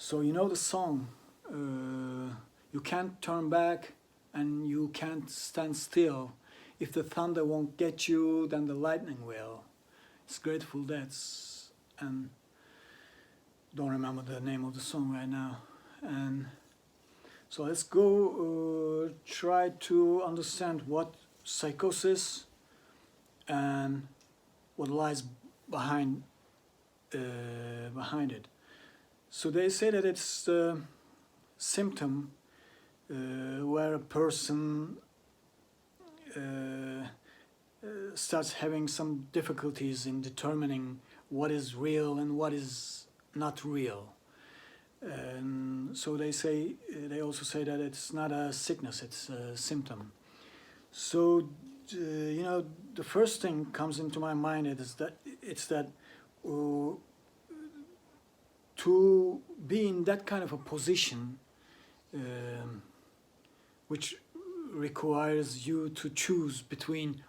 So you know the song, you can't turn back and you can't stand still. If the thunder won't get you, then the lightning will. It's Grateful Dead, and don't remember the name of the song right now. And so let's go try to understand what psychosis and what lies behind behind it. So they say that it's a symptom where a person starts having some difficulties in determining what is real and what is not real. And so they also say that it's not a sickness, it's a symptom. So the first thing comes into my mind is that to be in that kind of a position, which requires you to choose between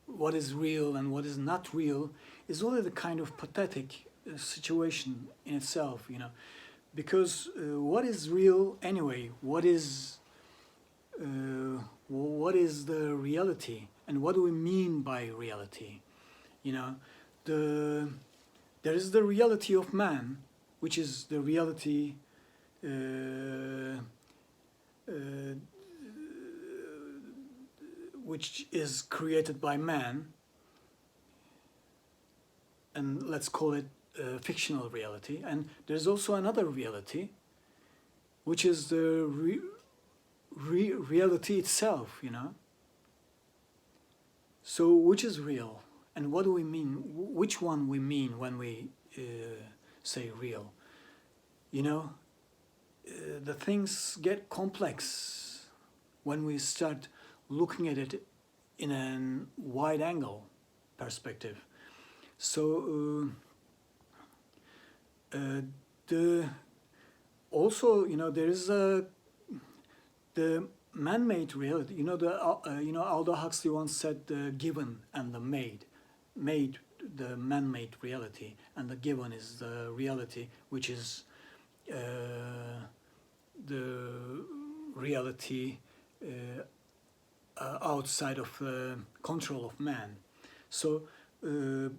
what is real and what is not real, is already the kind of pathetic situation in itself, because what is real anyway? What is the reality, and what do we mean by reality? There is the reality of man, which is the reality which is created by man, and let's call it fictional reality. And there's also another reality, which is the reality itself, So which is real, and what do we mean? Which one we mean when we say real? The things get complex when we start looking at it in a wide angle perspective. So there is the man-made reality. Aldous Huxley once said the given and the made the man-made reality, and the given is the reality, which is the reality outside of the control of man. So the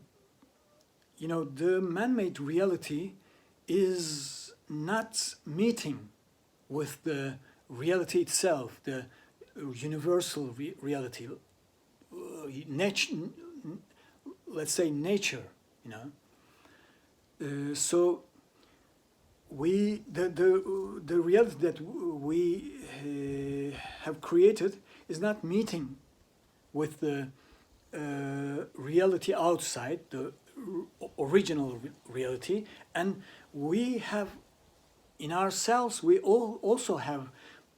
man-made reality is not meeting with the reality itself, the universal reality, let's say nature, so the reality that we have created is not meeting with the reality outside, the original reality, and we have in ourselves, we also have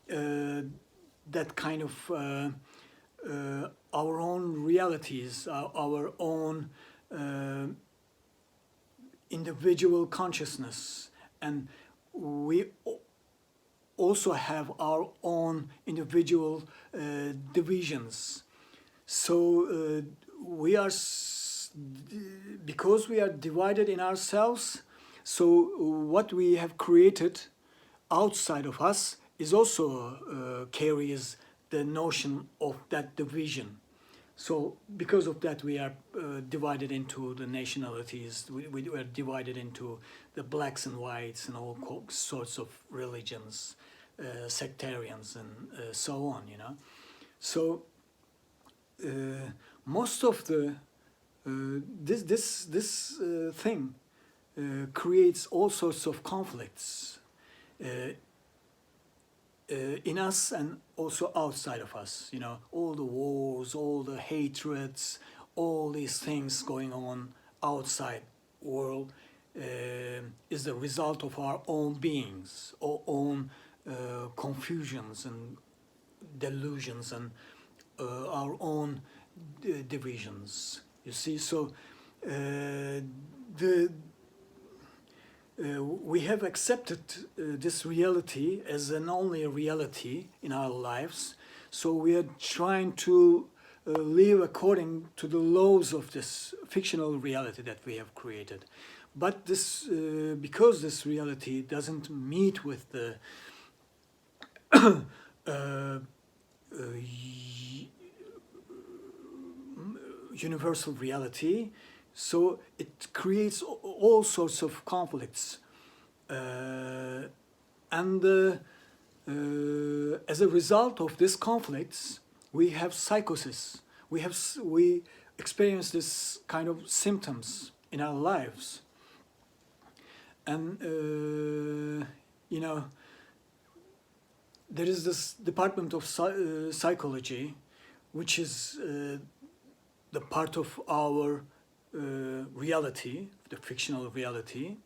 that kind of our own realities, our own individual consciousness, and we also have our own individual divisions. So we are, because we are divided in ourselves, so what we have created outside of us is also carries the notion of that division. So because of that, we are divided into the nationalities, we are divided into the blacks and whites and all sorts of religions, sectarians and so on, So most of the, this thing creates all sorts of conflicts in us and also outside of us, all the wars, all the hatreds, all these things going on outside world is the result of our own beings, our own confusions and delusions and our own divisions. You see, so we have accepted this reality as an only reality in our lives, so we are trying to live according to the laws of this fictional reality that we have created. but this because this reality doesn't meet with the universal reality, so it creates all sorts of conflicts, and as a result of these conflicts, we have psychosis. We experience this kind of symptoms in our lives, and you know, there is this department of psychology, which is the part of our reality, the fictional reality,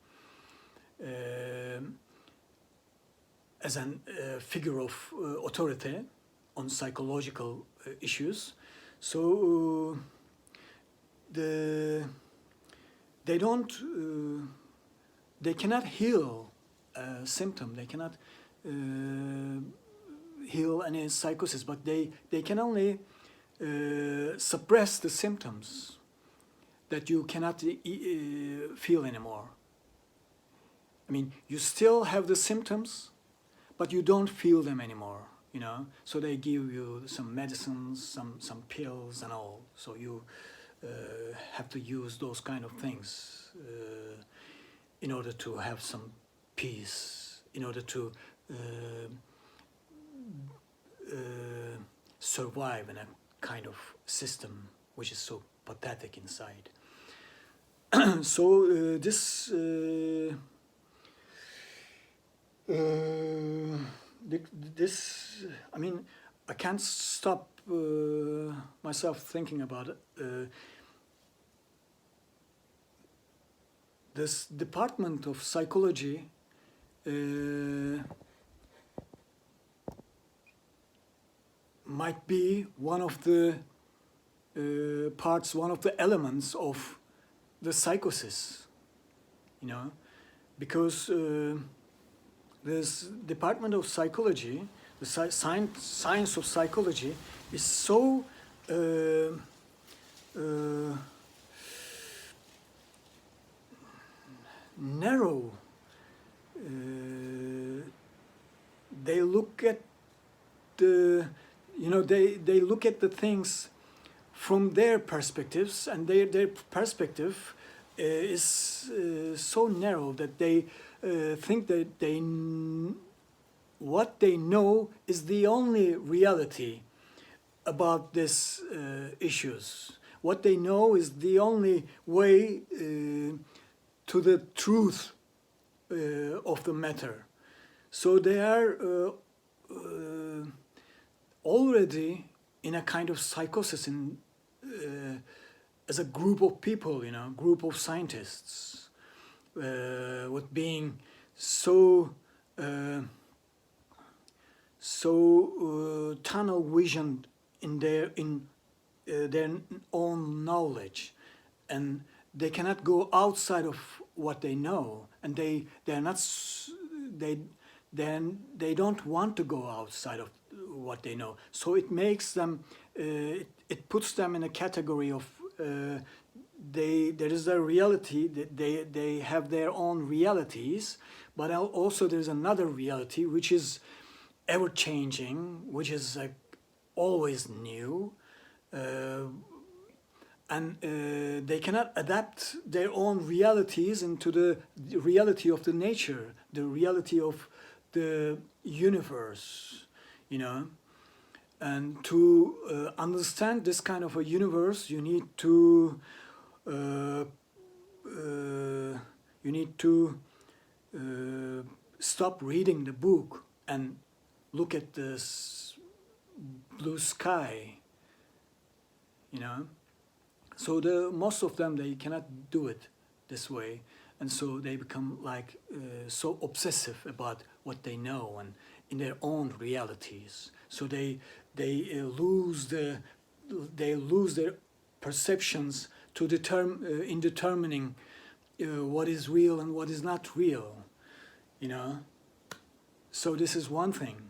as a figure of authority on psychological issues. So they cannot heal a symptom. They cannot heal any psychosis, but they can only suppress the symptoms that you cannot feel anymore. I mean, you still have the symptoms, but you don't feel them anymore, you know. So they give you some medicines, some pills and all. So you have to use those kind of things in order to have some peace, in order to survive in a kind of system which is so pathetic inside. So this I mean, I can't stop myself thinking about it. This department of psychology might be one of the parts, one of the elements of the psychosis, you know, because this department of psychology, the science of psychology, is so narrow. They look at the, you know, they look at the things from their perspectives, and their perspective is so narrow that they think that what they know is the only reality about these issues. What they know is the only way to the truth of the matter. So they are already in a kind of psychosis as a group of people, you know, group of scientists, with being so tunnel visioned in their own knowledge, and they cannot go outside of what they know, and they don't want to go outside of what they know. So it makes them, it puts them in a category of there is a reality that they have their own realities, but also there's another reality which is ever changing, which is always new, and they cannot adapt their own realities into the reality of the nature, the reality of the universe, you know. And to understand this kind of a universe, you need to stop reading the book and look at this blue sky, you know. So most of them, they cannot do it this way, and so they become like so obsessive about what they know and in their own realities. So they lose their perceptions to in determining what is real and what is not real, you know. So this is one thing.